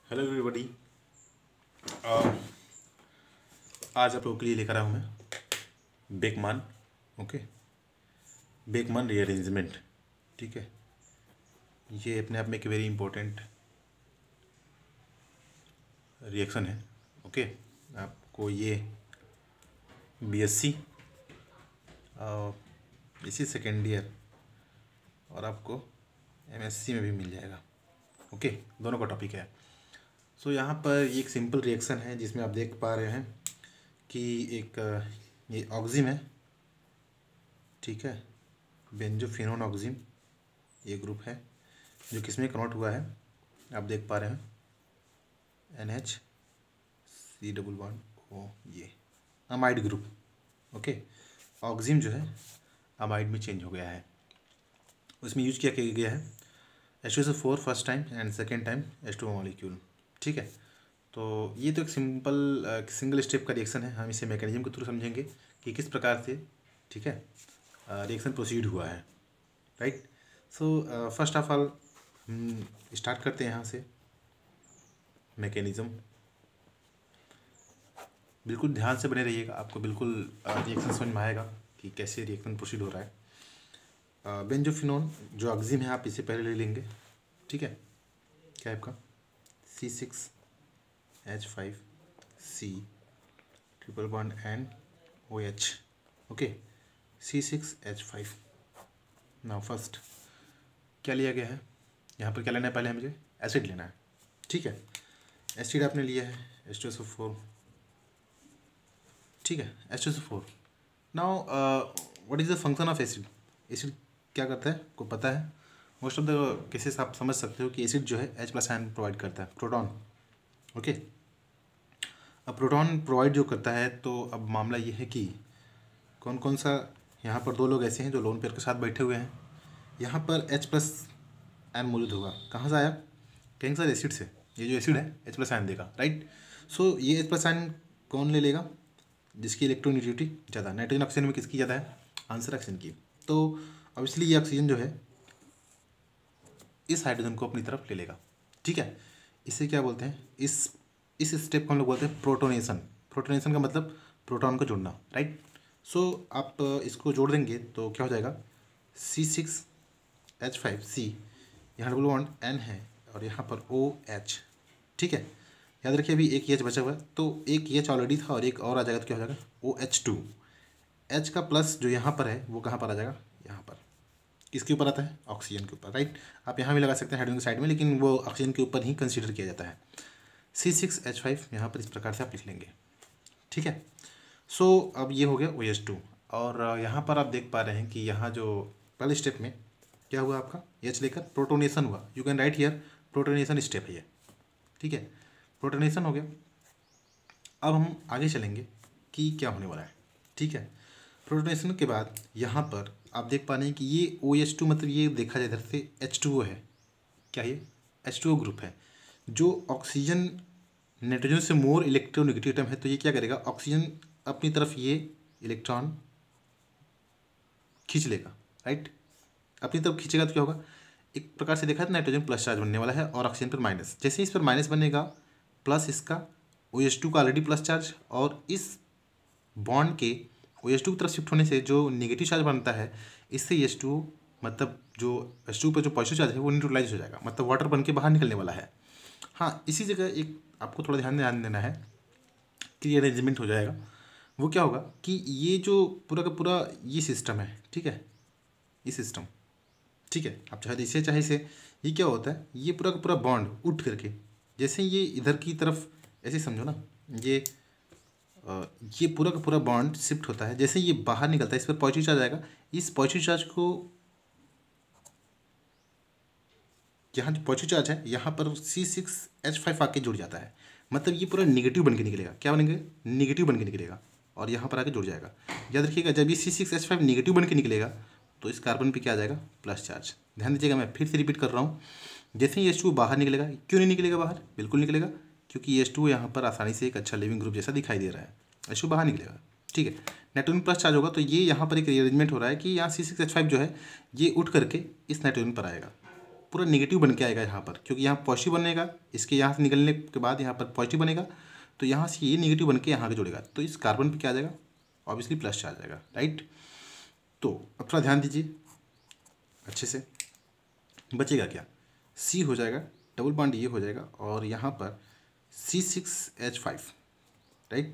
Hello everybody. आज आप लोगों के लिए लेकर आया हूँ मैं बेकमान। Okay, बेकमान rearrangement. ठीक है, ये अपने आप में एक वेरी इंपॉर्टेंट रिएक्शन है। ओके, आपको ये बीएससी इसी सेकेंड ईयर और आपको एमएससी में भी मिल जाएगा। ओके, दोनों का टॉपिक है। सो यहाँ पर ये एक सिंपल रिएक्शन है जिसमें आप देख पा रहे हैं कि एक ये ऑक्जिम है। ठीक है, बेंजोफिनोन ऑक्जिम ये ग्रुप है जो किसमें कन्वर्ट हुआ है, आप देख पा रहे हैं NH≡COO, ये अमाइड ग्रुप। ओके, ऑक्जिम जो है अमाइड में चेंज हो गया है। उसमें यूज किया गया है H2SO4 first time and second time H2O molecule. ठीक है, तो ये तो एक सिंपल सिंगल स्टेप का रिएक्शन है। हम इसे मैकेनिज्म के थ्रू समझेंगे कि किस प्रकार से, ठीक है, रिएक्शन प्रोसीड हुआ है। Right. So first of all हम स्टार्ट करते हैं यहाँ से। मैकेनिज्म बिल्कुल ध्यान से बने रहिएगा, आपको बिल्कुल रिएक्शन समझ में आएगा कि कैसे रिएक्शन प्रोसीड हो रहा है। बेंजोफिनोन जो ऑक्जिम है आप इसे पहले ले लेंगे। ठीक है, क्या है आपका C6H5C triple bond NOH। Okay, C6H5। Now first क्या लिया गया है, यहाँ पर क्या लेना है, पहले मुझे एसिड लेना है। ठीक है, एसिड आपने लिया है H2SO4। ठीक है, H2SO4। Now what is the function of acid. Acid क्या करता है, को पता है। मोस्ट ऑफ द केसेस आप समझ सकते हो कि एसिड जो है H+ आयन प्रोवाइड करता है, प्रोटॉन। ओके, अब प्रोटॉन प्रोवाइड जो करता है, तो अब मामला ये है कि कौन कौन सा, यहाँ पर दो लोग ऐसे हैं जो लोन पेयर के साथ बैठे हुए हैं। यहाँ पर H+ आयन मौजूद होगा, कहाँ से आया, कहेंगे सर एसिड से। ये जो एसिड है H+ आयन देगा। राइट। सो ये H+ आयन कौन ले लेगा, जिसकी इलेक्ट्रोनेगेटिविटी ज़्यादा। नाइट्रोजन ऑक्सीजन में किसकी ज़्यादा है, आंसर ऑक्सीजन की। तो ऑब्वियसली ये ऑक्सीजन जो है इस हाइड्रोजन को अपनी तरफ ले लेगा। ठीक है, इसे क्या बोलते हैं, इस स्टेप को हम लोग बोलते हैं प्रोटोनेशन। प्रोटोनेशन का मतलब प्रोटॉन को जोड़ना। राइट। सो आप इसको जोड़ देंगे तो क्या हो जाएगा, C6H5C, यहाँ डबल बॉन्ड N है और यहाँ पर OH। ठीक है, याद रखिए अभी एक H बचा हुआ है, तो एक H ऑलरेडी था और एक और आ जाएगा तो क्या हो जाएगा OH2। H का प्लस जो यहाँ पर है वो कहाँ पर आ जाएगा, यहाँ पर। किसके ऊपर आता है, ऑक्सीजन के ऊपर। राइट। आप यहाँ भी लगा सकते हैं हाइड्रोजन की साइड में, लेकिन वो ऑक्सीजन के ऊपर ही कंसीडर किया जाता है। C6H5 यहाँ पर इस प्रकार से आप लिख लेंगे। ठीक है, सो अब ये हो गया OH2। और यहाँ पर आप देख पा रहे हैं कि यहाँ जो पहले स्टेप में क्या हुआ, आपका H लेकर प्रोटोनेशन हुआ। You can write here protonation step है ये। ठीक है, प्रोटोनेशन हो गया। अब हम आगे चलेंगे कि क्या होने वाला है। ठीक है, प्रोटोनेशन के बाद यहाँ पर आप देख पा रहे हैं कि ये OH2 मतलब ये देखा जाए इधर से H2O है। क्या ये H2O ग्रुप है जो ऑक्सीजन नाइट्रोजन से मोर इलेक्ट्रोनेगेटिव एटम है। तो ये क्या करेगा, ऑक्सीजन अपनी तरफ ये इलेक्ट्रॉन खींच लेगा। राइट, अपनी तरफ खींचेगा तो क्या होगा, एक प्रकार से देखा है तो नाइट्रोजन प्लस चार्ज बनने वाला है और ऑक्सीजन पर माइनस। जैसे इस पर माइनस बनेगा, प्लस इसका OH2 का ऑलरेडी प्लस चार्ज, और इस बॉन्ड के OH2 की तरफ शिफ्ट होने से जो नेगेटिव चार्ज बनता है, इससे H2O मतलब जो H2 पर जो पॉजिटिव चार्ज है वो न्यूट्रलाइज हो जाएगा, मतलब वाटर बन के बाहर निकलने वाला है। हाँ, इसी जगह एक आपको थोड़ा ध्यान देना है कि ये अरेंजमेंट हो जाएगा। वो क्या होगा कि ये जो पूरा का पूरा ये सिस्टम है, ठीक है, ये सिस्टम, ठीक है, आप चाहे इसे चाहे इसे, ये क्या होता है, ये पूरा का पूरा बॉन्ड उठ करके, जैसे ये इधर की तरफ ऐसे समझो ना, ये पूरा का पूरा बॉन्ड शिफ्ट होता है। जैसे ये बाहर निकलता है, इस पर पॉजिटिव चार्ज आएगा, इस पॉजिटिव चार्ज को, यहाँ जो पॉजिटिव चार्ज है यहाँ पर C6H5 आके जुड़ जाता है, मतलब ये पूरा निगेटिव बन के निकलेगा। क्या बनेंगे, निगेटिव बन के निकलेगा और यहाँ पर आके जुड़ जाएगा। याद रखिएगा जब ये C6H5 निगेटिव बन के निकलेगा तो इस कार्बन पे क्या आ जाएगा, प्लस चार्ज। ध्यान दीजिएगा, मैं फिर से रिपीट कर रहा हूँ। जैसे ही H2 बाहर निकलेगा, क्यों नहीं निकलेगा बाहर, बिल्कुल निकलेगा, क्योंकि H2 यहाँ पर आसानी से एक अच्छा लिविंग ग्रुप जैसा दिखाई दे रहा है, H2 बाहर निकलेगा। ठीक है, नाइट्रोजन प्लस चार्ज होगा तो ये यहाँ पर एक रीअरेंजमेंट हो रहा है कि यहाँ C6H5 जो है ये उठ करके इस नाइट्रोजन पर आएगा, पूरा नेगेटिव बन के आएगा यहाँ पर, क्योंकि यहाँ पॉजिटिव बनेगा, इसके यहाँ से निकलने के बाद यहाँ पर पॉजिटिव बनेगा, तो यहाँ से ये नेगेटिव बन के यहाँ के जुड़ेगा, तो इस कार्बन पे क्या आ जाएगा, ऑब्वियसली प्लस चार्ज आएगा, राइट। तो अब थोड़ा ध्यान दीजिए अच्छे से, बचेगा क्या, सी हो जाएगा, डबल बॉन्ड ये हो जाएगा, और यहाँ पर C6H5, राइट,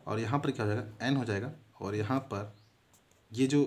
और यहाँ पर क्या हो जाएगा, N हो जाएगा, और यहाँ पर ये जो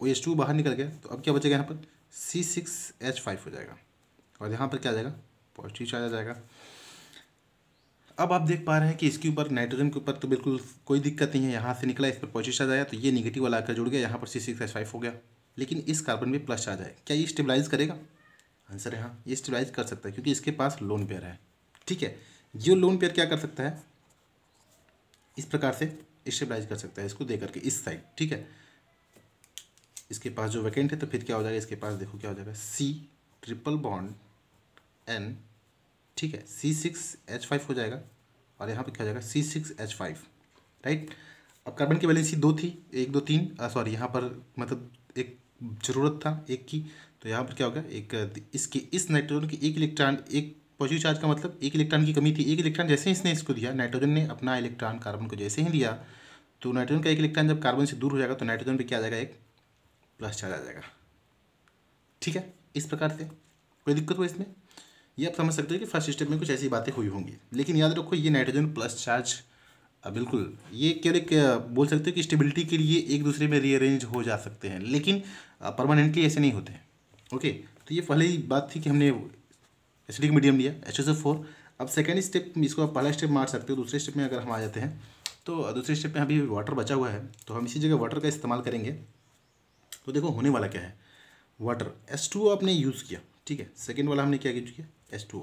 OH2 बाहर निकल गया, तो अब क्या बचेगा, यहाँ पर C6H5 हो जाएगा, और यहाँ पर क्या आ जाएगा, पॉजिटिव चार्ज आ जाएगा। अब आप देख पा रहे हैं कि इसके ऊपर नाइट्रोजन के ऊपर तो बिल्कुल कोई दिक्कत नहीं है, यहाँ से निकला, इस पर पॉजिटिव चार्ज आया, तो ये निगेटिव वाला आकर जुड़ गया, यहाँ पर C6H5 हो गया। लेकिन इस कार्बन में प्लस चार्ज आए, क्या ये स्टेबलाइज करेगा, आंसर है हाँ, ये स्टेबलाइज कर सकता है, क्योंकि इसके पास लोन पेयर है, ठीक है। ये लोन पेयर क्या कर सकता है, इस प्रकार से स्टेबलाइज कर सकता है इसको दे करके इस साइड, ठीक है। इसके पास जो वैकेंट है, तो फिर क्या हो जाएगा, इसके पास देखो क्या हो जाएगा, C ट्रिपल बॉन्ड N, ठीक है, C6H5 हो जाएगा, और यहाँ पे क्या हो जाएगा, C6H5, राइट। अब कार्बन की वैलेंसी 2 थी, 1 2 3, सॉरी यहाँ पर मतलब एक ज़रूरत था एक की, तो यहाँ पर क्या होगा, एक इसके इस नाइट्रोजन की एक इलेक्ट्रॉन, एक पॉजिटिव चार्ज का मतलब एक इलेक्ट्रॉन की कमी थी, एक इलेक्ट्रॉन जैसे ही इसने इसको दिया, नाइट्रोजन ने अपना इलेक्ट्रॉन कार्बन को जैसे ही दिया, तो नाइट्रोजन का एक इलेक्ट्रॉन जब कार्बन से दूर हो जाएगा, तो नाइट्रोजन पे क्या आ जाएगा, एक प्लस चार्ज आ जाएगा, ठीक है। इस प्रकार से कोई दिक्कत हो इसमें, ये आप समझ सकते हो कि फर्स्ट स्टेप में कुछ ऐसी बातें हुई होंगी। लेकिन याद रखो, ये नाइट्रोजन प्लस चार्ज बिल्कुल ये केवल एक बोल सकते हो कि स्टेबिलिटी के लिए एक दूसरे में रीअरेंज हो जा सकते हैं, लेकिन परमानेंटली ऐसे नहीं होते हैं, ओके। तो ये पहले ही बात थी कि हमने एसिडिक मीडियम लिया H2SO4। अब सेकेंड स्टेप, इसको आप पहला स्टेप मार सकते हो। दूसरे स्टेप में अगर हम आ जाते हैं, तो दूसरे स्टेप में अभी वाटर बचा हुआ है, तो हम इसी जगह वाटर का इस्तेमाल करेंगे। तो देखो होने वाला क्या है, वाटर H2O आपने यूज़ किया, ठीक है, सेकेंड वाला हमने क्या यूज किया, H2O,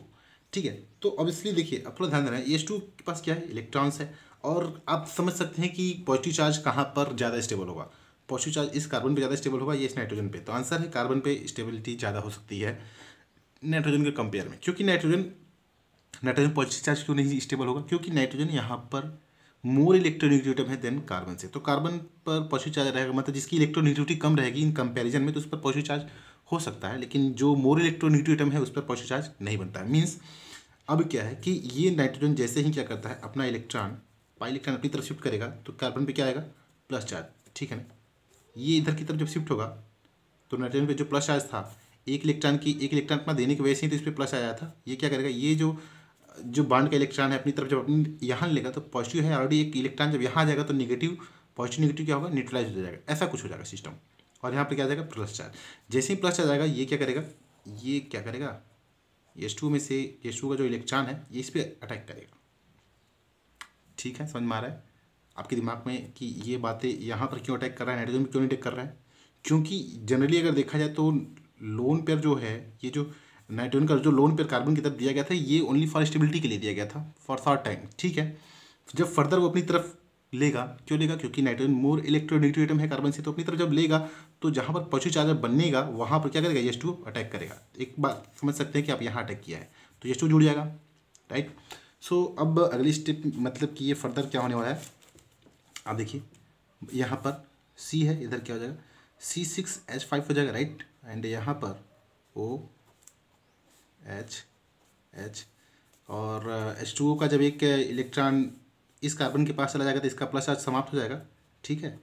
ठीक है। तो ऑब्वियसली देखिए, अब थोड़ा ध्यान देना है, H2O के पास क्या है, इलेक्ट्रॉन्स है, और आप समझ सकते हैं कि पॉजिटिव चार्ज कहाँ पर ज़्यादा स्टेबल होगा, पॉजिटिव चार्ज इस कार्बन पे ज़्यादा स्टेबल होगा, ये इस नाइट्रोजन पे। तो आंसर है कार्बन पे स्टेबिलिटी ज़्यादा हो सकती है नाइट्रोजन के कंपेयर में, क्योंकि नाइट्रोजन पॉजिटिव चार्ज क्यों नहीं स्टेबल होगा, क्योंकि नाइट्रोजन यहाँ पर मोर इलेक्ट्रोनेगेटिव है देन कार्बन से। तो कार्बन पर पॉजिटिव चार्ज रहेगा, मतलब जिसकी इलेक्ट्रोनेगेटिविटी कम रहेगी इन कंपैरिजन में, तो उस पर पॉजिटिव चार्ज हो सकता है, लेकिन जो मोर इलेक्ट्रोनेगेटिव है उस पर पॉजिटिव चार्ज नहीं बनता है। मीन्स अब क्या है कि ये नाइट्रोजन जैसे ही क्या करता है, अपना इलेक्ट्रॉन पाई इलेक्ट्रॉन अपनी तरफ शिफ्ट करेगा, तो कार्बन पे क्या आएगा, प्लस चार्ज, ठीक है ना। ये इधर की तरफ जब शिफ्ट होगा, तो नाइट्रोजन पे जो प्लस चार्ज था, एक इलेक्ट्रॉन अपना देने की वजह से ही तो इस पर प्लस आया था। ये क्या करेगा, ये जो बॉन्ड का इलेक्ट्रॉन है अपनी तरफ जब अपनी यहाँ लेगा, तो पॉजिटिव है ऑलरेडी, एक इलेक्ट्रॉन जब यहाँ आ जाएगा, तो नेगेटिव पॉजिटिव नेगेटिव क्या होगा, न्यूट्रलाइज हो जाएगा, ऐसा कुछ हो जाएगा सिस्टम। और यहाँ पे क्या आ जाएगा, प्लस चार्ज। जैसे ही प्लस चार्ज आएगा, ये क्या करेगा, ये क्या करेगा, H2 में से H2 का जो इलेक्ट्रॉन है, ये इस पर अटैक करेगा, ठीक है। समझ में आ रहा है आपके दिमाग में कि ये बातें यहाँ पर क्यों अटैक कर रहा है, नाइट्रोजन में क्यों नहीं अटैक कर रहा है, क्योंकि जनरली अगर देखा जाए तो लोन पेयर जो है, ये जो नाइट्रोजन का जो लोन पेयर कार्बन की तरफ दिया गया था, ये ओनली फॉर स्टेबिलिटी के लिए दिया गया था, फॉर शॉर्ट टाइम, ठीक है। जब फर्दर वो अपनी तरफ लेगा, क्यों लेगा, क्योंकि नाइट्रोजन मोर इलेक्ट्रोनेगेटिव एटम है कार्बन से, तो अपनी तरफ जब लेगा, तो जहाँ पर पॉजिटिव चार्ज बनेगा, वहाँ पर क्या करेगा, H2 अटैक करेगा। एक बात समझ सकते हैं कि आप यहाँ अटैक किया है, तो H2 जुड़ जाएगा, राइट। सो अब अगली स्टेप, मतलब कि ये फर्दर क्या होने वाला है, आप देखिए यहाँ पर C है, इधर क्या हो जाएगा, C6H5 हो जाएगा, राइट। एंड यहाँ पर OH और H2O का जब एक इलेक्ट्रॉन इस कार्बन के पास चला जाएगा, तो इसका प्लस चार्ज समाप्त हो जाएगा, ठीक है।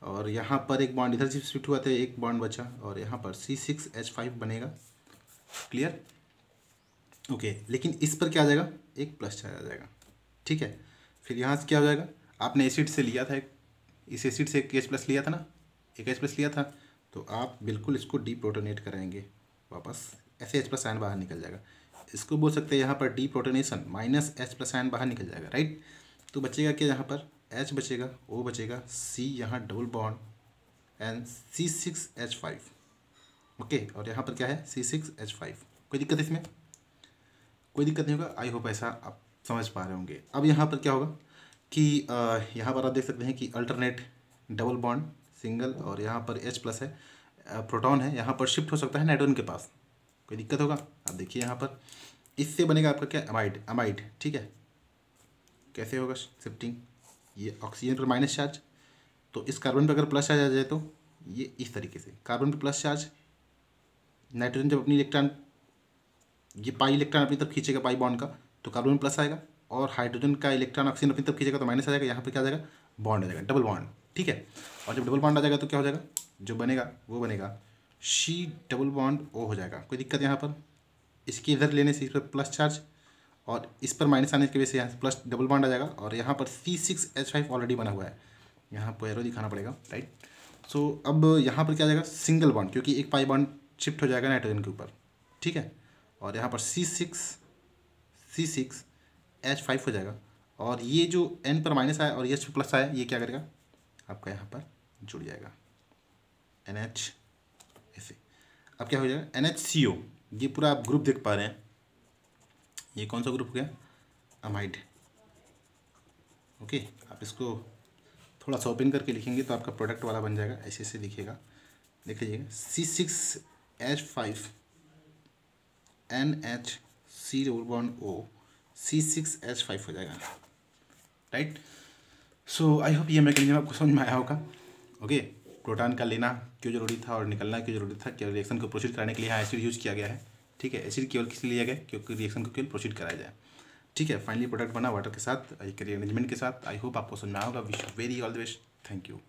और यहाँ पर एक बॉन्ड इधर से शिफ्ट हुआ था, एक बॉन्ड बचा, और यहाँ पर C6H5 बनेगा, क्लियर, ओके। लेकिन इस पर क्या आ जाएगा, एक प्लस चार्ज आ जाएगा, ठीक है। फिर यहाँ से क्या हो जाएगा, आपने एसिड से लिया था, इस एसिड से एक H+ लिया था ना, एक H+ लिया था, तो आप बिल्कुल इसको डीप्रोटोनेट कराएंगे वापस, ऐसे H+ आयन बाहर निकल जाएगा। इसको बोल सकते हैं यहाँ पर डीप्रोटोनेशन, -H+ आयन बाहर निकल जाएगा, राइट। तो बचेगा क्या, यहाँ पर H बचेगा, O बचेगा, C यहाँ double bond and C6H5, okay. और यहाँ पर क्या है, C6H5। कोई दिक्कत इसमें, कोई दिक्कत नहीं होगा, आई होप ऐसा आप समझ पा रहे होंगे। अब यहाँ पर क्या होगा कि यहाँ पर आप देख सकते हैं कि अल्टरनेट डबल बॉन्ड सिंगल, और यहाँ पर H+ है, प्रोटॉन है, यहाँ पर शिफ्ट हो सकता है नाइट्रोजन के पास, कोई दिक्कत होगा। आप देखिए यहाँ पर इससे बनेगा आपका क्या, अमाइड, ठीक है। कैसे होगा शिफ्टिंग, ये ऑक्सीजन पर माइनस चार्ज, तो इस कार्बन पर अगर प्लस चार्ज आ जाए, तो ये इस तरीके से कार्बन पर प्लस चार्ज, नाइट्रोजन जब अपनी इलेक्ट्रॉन ये पाई इलेक्ट्रॉन अपनी तरफ खींचेगा पाई बॉन्ड का, तो कार्बन में प्लस आएगा, और हाइड्रोजन का इलेक्ट्रॉन ऑक्सीजन अपनी तरफ खींचेगा तो माइनस आ जाएगा, यहाँ पर क्या आ जाएगा, बॉन्ड आ जाएगा, डबल बॉन्ड, ठीक है। और जब डबल बॉन्ड आ जाएगा तो क्या हो जाएगा, जो बनेगा वो बनेगा सी डबल बॉन्ड ओ हो जाएगा। कोई दिक्कत यहाँ पर, इसके इधर लेने से इस पर प्लस चार्ज और इस पर माइनस आने की वजह से यहाँ से प्लस डबल बॉन्ड आ जाएगा, और यहाँ पर C6H5 ऑलरेडी बना हुआ है, यहाँ पर एरो दिखाना पड़ेगा, राइट। सो अब यहाँ पर क्या आ जाएगा, सिंगल बॉन्ड, क्योंकि एक पाई बॉन्ड शिफ्ट हो जाएगा नाइट्रोजन के ऊपर, ठीक है। और यहाँ पर C6H5 हो जाएगा, और ये जो N पर माइनस आया और H पर प्लस आया, ये क्या करेगा आपका यहाँ पर जुड़ जाएगा NH ऐसे। अब क्या हो जाएगा NHCO, ये पूरा आप ग्रुप देख पा रहे हैं, ये कौन सा ग्रुप हो गया, अमाइड, ओके। आप इसको थोड़ा सा ओपन करके लिखेंगे तो आपका प्रोडक्ट वाला बन जाएगा, ऐसे ऐसे दिखेगा, देख लीजिएगा C6H5 NH double bond O C6H5 हो जाएगा, राइट। सो आई होप ये मैकेनिज्म आपको समझ में आया होगा, ओके। प्रोटॉन का लेना क्यों जरूरी था और निकलना क्यों जरूरी था, क्या रिएक्शन को प्रोसीड कराने के लिए यहाँ एसिड यूज किया गया है, ठीक है। एसिड केवल किस लिए लिया गया, क्योंकि रिएक्शन को केवल प्रोसीड कराया जाए, ठीक है। फाइनली प्रोडक्ट बना वाटर के साथ, एक अरेंजमेंट के साथ। आई होप आपको समझ में आया होगा। Wish very all the best, thank you.